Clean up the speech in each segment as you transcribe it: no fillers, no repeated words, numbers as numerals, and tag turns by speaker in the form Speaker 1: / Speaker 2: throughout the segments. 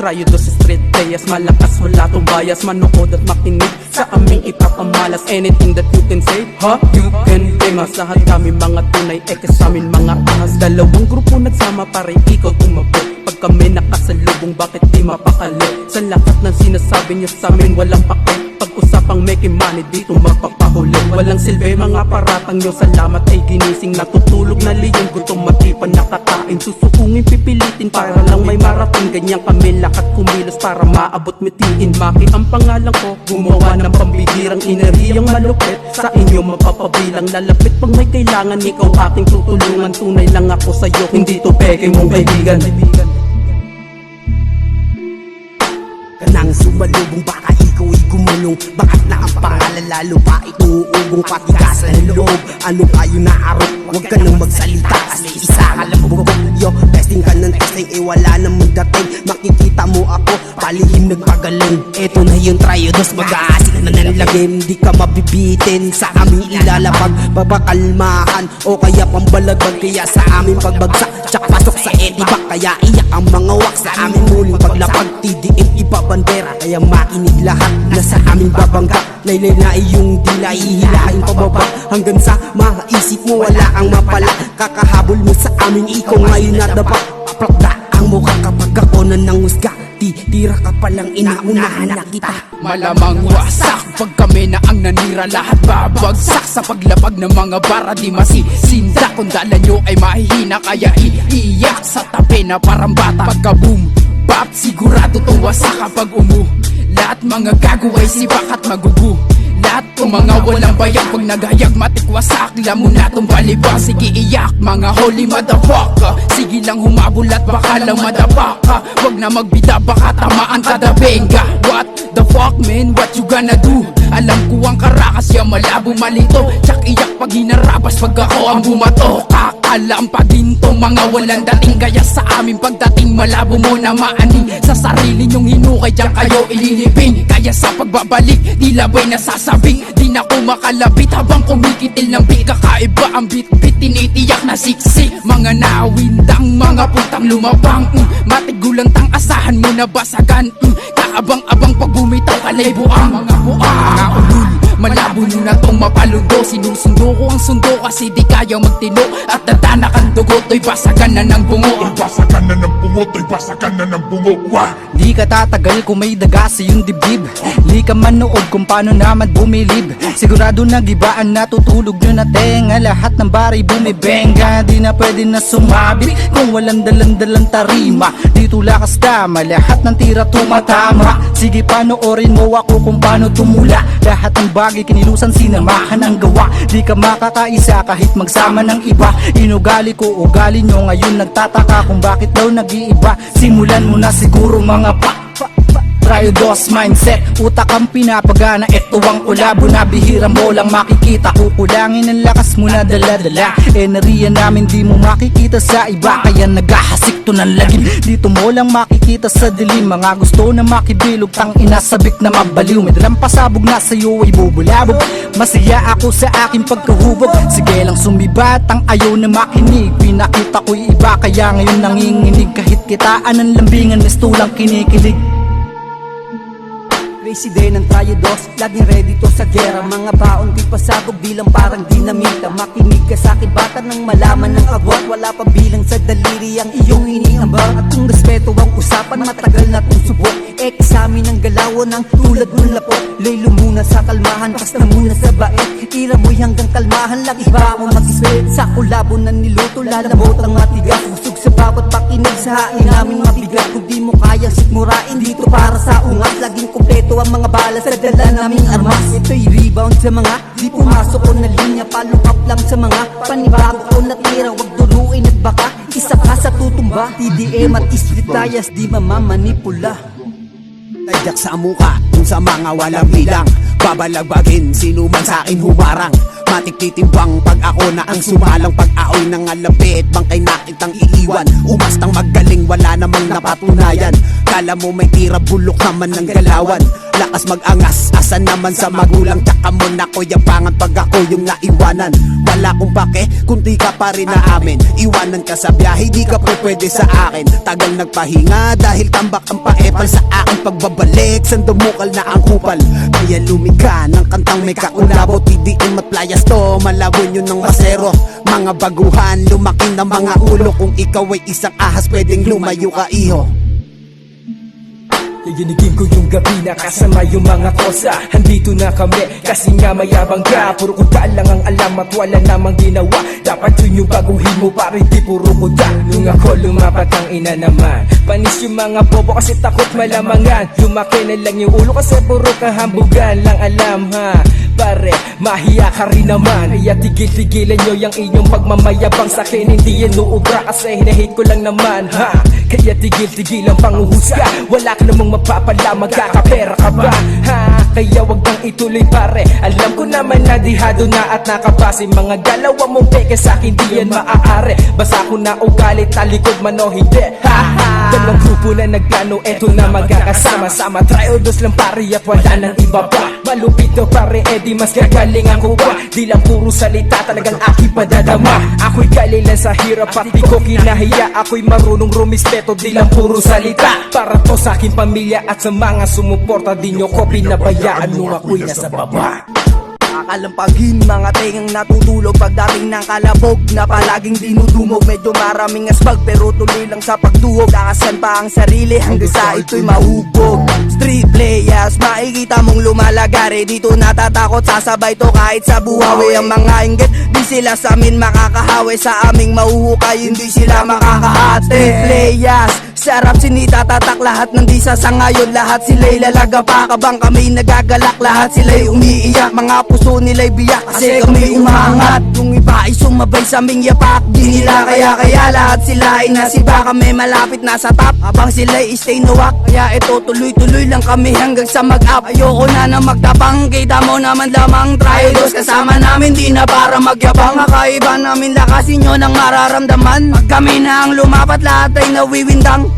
Speaker 1: Rayo dos street players, malakas wala tong bias. Manood at makinig sa aming ipapamalas. Anything that you can say, you can blame us. Lahat kami mga tunay, sa amin mga ahas. Dalawang grupo nagsama para ikaw tumabot. Pag kami nakasalubong, bakit di mapakali? Sa lahat ng sinasabi niyo sa amin, walang pake. Pag-usapang making money, dito magpapahuli. Walang silbi, mga paratang nyo. Salamat ay ginising, natutulog na liyon. Gutom matipan, nakakain, susukungin, pipilitin para lang may marating. Ganyan kami lahat kumilos para maabot mitiin. Maki ang pangalan ko, gumawa ng pambihirang enerhiyang malupit. Sa inyo mapapabilang, lalapit pag may kailangan. Ikaw aking tutulungan, tunay lang ako sa'yo, hindi to peke mong kaibigan.
Speaker 2: Kanang sumalubong, baka ikaw ay gumulong. Bakit na ang pangalan lalo pa ituugong patigasan ng loob? Ano tayo naarot? Huwag ka nang magsalita kasi isa ka lang bugok. Yo, testing ka ng testing, wala namang dating. Makikita mo ako, palihim nagpagaling. Eto na yung Rayo dos, mag-aasik na ng lagim. Di ka mabibitin, sa aming ilalapag. Babakalmahan o kaya pambalagbag. Kaya sa aming pagbagsak, tsak pasok sa etibak. Kaya iyak ang mga wak sa aming muling paglapag. TDM ibabandera, kaya makinig lahat. Nasa aming babangga, laylay na iyong dila. Ihilahin pababa hanggang sa maisip mo wala ang mapala. Kakahabol mo sa amin, ikaw ngayon nadapa. Paplakda ang mukha kapag ako na nangusga. Titira ka palang inaunahan na kita.
Speaker 3: Malamang wasak pag kami na ang nanira. Lahat babagsak sa paglapag ng mga bara. Di masisinda kung dala nyo ay mahihina. Kaya iiyak sa tabi na parang bata. Pagka boom bap, sigurado tong wasak kapag lahat mga gago ay sibak at magugu. Lahat kung mga walang bayang, pag nagayag matikwasak, lamo na tong balibang. Sige iyak mga holy motherfucker, sige lang humabol at baka lang madabaka. Wag na magbida, baka tamaan kada benga. What the fuck man, what you gonna do? Alam ko ang karakas yung malabo malito. Tsak iyak pag hinarabas pag ako ang bumato. Kakaalam pa din tong mga walang dating. Kaya sa aming pagdating malabo mo na maaning. Sa sarili nyong hinukay dyan kayo ililibing. Kaya sa pagbabalik di labay nasasabing. Di na ko makalabit habang kumikitil ng beat. Kakaiba ang beat-beat, tinitiyak na siksi. Mga nawindang, mga putang lumabang. Matigulang tang asahan mo na basagan. Kaabang-abang pag bumitaw kalay buang. Mga buang ulul, malabo nyo na tong mapalundo. Sinusundo ko ang sundo kasi di kayang magtino. At dadanak ang dugo, to'y basagan na ng bungo.
Speaker 4: To'y basagan na ng bungo, to'y basagan na ng bungo. Wah!
Speaker 5: Di ka tatagal kung may daga sa iyong dibdib. Di ka manood kung paano naman bumilib. Sigurado nagibaan, natutulog nyo na tenga. Lahat ng baray bumibenga. Di na pwede na sumabit kung walang dalang-dalang tarima. Dito lakas tama, lahat ng tira tumatama. Sige panoorin mo ako kung paano tumula. Lahat ng bagay kinilusan, sinamahan ang gawa. Di ka makakaisa kahit magsama ng iba. Inugali ko, ugali nyo ngayon nagtataka kung bakit daw nag-iiba. Simulan mo na siguro mga Rayo dos mindset, utak ang pinapagana. Ito ang ulabo na bihira mo lang makikita. Kukulangin ang lakas mo na dala-dala. Enerhiya namin di mo makikita sa iba. Kaya naghahasik to ng lagim. Dito mo lang makikita sa dilim. Mga gusto na makibilog, tang inasabik na mabaliw. May dalang pasabog na sa'yo ay bubulabog. Masaya ako sa aking pagkahubog. Sige lang sumibat, ang ayaw na makinig. Pinakita ko'y iba, kaya ngayon nanginginig. Kahit kitaan ng lambingan, misto lang kinikilig.
Speaker 2: Resident ng Rayo dos, laging ready to sa gera. Mga baon di pasabog, bilang parang dinamita. Makinig ka sa'kin bata nang malaman ng agwat. Wala pa bilang sa daliri ang iyong iniambang. At kung respeto ang usapan, matagal na itong subok. Eksamin ang galawan ng tulad ng lapot. Laylo muna sa kalmahan, basta muna sa bait. Tira mo'y hanggang kalmahan lang, iba mo mag-spit. Sa kulabo na niluto, lalabot ang matigas. Busog sa bawat pakinig, sa hain namin mabigat. Kung di mo kayang sikmurain, dito para sa ungas. Laging kumpleto ang mga balas sa dala naming armas. Ito'y rebound sa mga di pumasok ko na linya. Follow up lang sa mga panibago ko na tira. Huwag duruin at baka isa ka sa tutumba. TDM at street bias, di mamamanipula. Tadyak sa muka, kung sa mga walang bilang. Babalagbagin, sino man sa'kin humarang. Matik titimbang pag ako na ang sumalang. Pag aoy ng alapit, bangkay nakitang iiwan. Umastang magaling, wala namang napatunayan. Kala mo may tira, bulok naman ng galawan.
Speaker 6: lakas mag-angas. Asa naman sa magulang, tsaka mo na ko yapangan pag ako yung naiwanan. Wala kong pake, kung di ka pa rin na amin. Iwanan ka sa biyahe, di ka po pwede sa akin. Tagal nagpahinga dahil tambak ang paepal sa aking pagbabalik. Sandumukal na ang kupal, kaya lumika ng kantang may kakulabot. TDM at playas to, malabon yun ng masero. Mga baguhan, lumaking ng mga ulo. Kung ikaw ay isang ahas, pwedeng lumayo ka iho.
Speaker 7: Iginigin ko yung gabi na kasama yung mga kosa. Handito na kami kasi nga mayabang ka. Puro kuda lang ang alam at wala namang ginawa. Dapat yun yung baguhin mo para hindi puro kuda. Nung ako lumapat ang ina naman, panis yung mga bobo kasi takot malamangan. Lumaki na lang yung ulo kasi puro kahambugan lang alam ha. Pare, mahiya ka rin naman. Kaya tigil-tigilan nyo yung inyong pagmamayabang sa'kin. Hindi yan uubra kasi hinahit ko lang naman ha. Kaya tigil-tigilan panguhusga. Wala ka namang mapapala, magkakapera ka ba ha? Kaya wag kang ituloy pare. Alam ko naman na dihado na at nakabase. Mga galawa mong peke sa'kin di yan maaari. Basta ko na ugali, talikod man o hindi ha ha. Dalawang grupo na nagplano, eto na magkakasama-sama. Try o dos lang pare at wala nang iba pa. Malupit to pare, edi mas gagaling ako ba? Di lang puro salita, talagang aking padadama. Ako'y galing lang sa hirap at di ko kinahiya. Ako'y marunong rumispeto, di lang puro salita. Para to sa aking pamilya at sa mga sumuporta. Di nyo ko pinabayaan nung ako'y nasa baba.
Speaker 2: Kakalampagin mga tengang natutulog pagdating ng kalabog na palaging dinudumog. Medyo maraming asbag pero tuloy lang sa pagduhog. Lakasan pa ang sarili hanggang sa ito'y mahubog. Street players, makikita mong lumalagari. Dito natatakot, sasabay to kahit sa buhawi. Ang mga inggit, di sila sa amin makakahawi. Sa aming mahuhukay, hindi sila makakaate. Street players, sarap sinitatatak lahat ng di sa ngayon. Lahat sila'y lalaga pa kabang kami nagagalak. Lahat sila'y umiiyak, mga puso nila'y biyak kasi kami umangat. Yung iba ay sumabay sa aming yapak, di nila kaya lahat sila ay nasiba. Kami malapit na sa top habang sila'y stay nawak. Kaya ito tuloy-tuloy lang kami hanggang sa mag-up. Ayoko na magtapang, kita mo naman lamang tryodos. Kasama namin di na para magyabang. Kakaiba namin lakasin nyo ng mararamdaman. Pag kami na ang lumapat, lahat ay nawiwindang.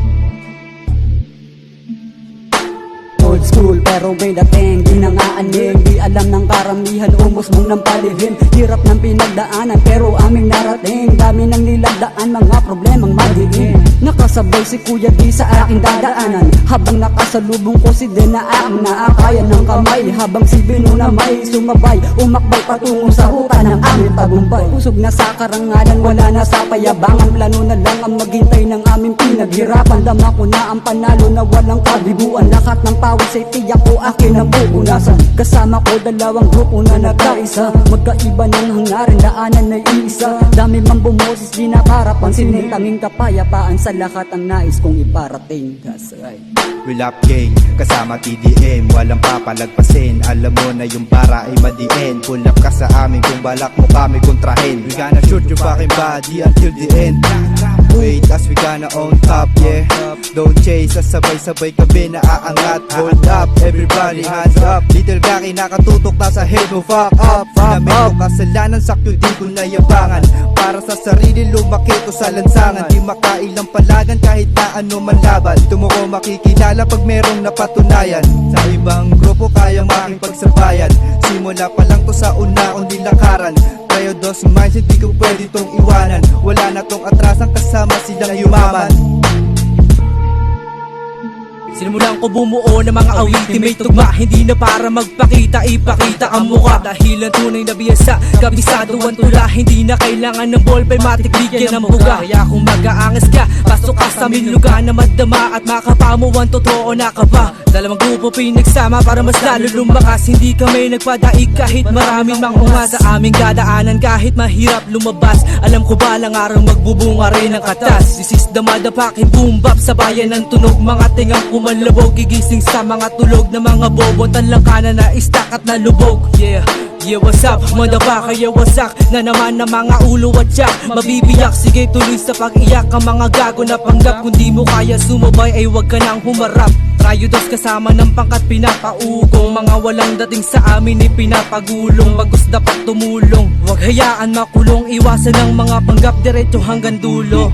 Speaker 2: Old school pero may dating di nangaaning. Di alam ng karamihan, umos mong ng palihim. Hirap ng pinagdaanan pero aming narating. Dami nang nilagdaan, mga problemang madiin. Nakasabay si kuya di sa aking dadaanan. Habang nakasalubong ko si din na aking naakayan ng kamay. Habang si Bino na may sumabay, umakbay patungo sa ruta ng aming tagumpay. Pusog na sa karangalan, wala na sa payabangan. Plano na lang ang maghintay ng aming pinaghirapan. Dama ko na ang panalo na walang kabiguan. Lakat ng pawis ay tiyak ko akin ang pupunasan. Kasama ko dalawang grupo na nagkaisa. Magkaiba ng hangarin, daanan ay isa. Dami mang bumoses, di nakarapansin. Tanging kapayapaan sa lahat ang nais kong iparating. That's right.
Speaker 5: We lap gang, kasama TDM, walang papalagpasin. Alam mo na yung para ay madiin. Pull up ka sa amin kung balak mo kami kontrahin. We gonna shoot your fucking body until the end. Wait, as we gonna on top, yeah. Don't chase, sabay-sabay kami na aangat. Hold up, everybody hands up. Little gaki nakatutok na sa head mo, fuck up. Namin ko kasalanan, sakyo di ko nayabangan. Para sa sarili lumaki ko sa lansangan. Di makailang palagan kahit na ano man laban. Dito mo ko makikilala pag merong napatunayan. Sa ibang grupo kayang makipagsabayan. Simula pa lang to sa una kong nilakaran. Tayo dos mindset, di ko pwede tong iwanan. Wala na tong atrasan, kasama silang yumaman.
Speaker 1: Sinimulan ko bumuo ng mga awitin may tugma. Hindi na para magpakita, ipakita ang mukha. Dahil ang tunay na biyasa, kabisado ang tula. Hindi na kailangan ng ballpen, matik bigyan ng buga. Kaya kung mag-aangas ka, pasok ka sa aming lugar na madama at makapamuan, totoo na ka ba? Dalawang grupo pinagsama para mas lalo lumakas. Hindi kami nagpadaig kahit maraming mangunga. Sa aming dadaanan kahit mahirap lumabas. Alam ko balang araw magbubunga rin ang katas. This is the motherfucking boom bap sa bayan ng tunog. Mga tingang kumalabog, gigising sa mga tulog na mga bobo. Talangkanan na istak at nalubog. Yeah, yeah, what's up, motherfucker, yeah, what's up? Na naman ng mga ulo at yak, mabibiyak, sige tuloy sa pag-iyak. Ang mga gago na panggap, kung di mo kaya sumabay ay wag ka nang humarap. Tryodos kasama ng pangkat pinapaugong. Mga walang dating sa amin ay pinapagulong. Bagos dapat tumulong, wag hayaan makulong. Iwasan ng mga panggap, diretso hanggang dulo.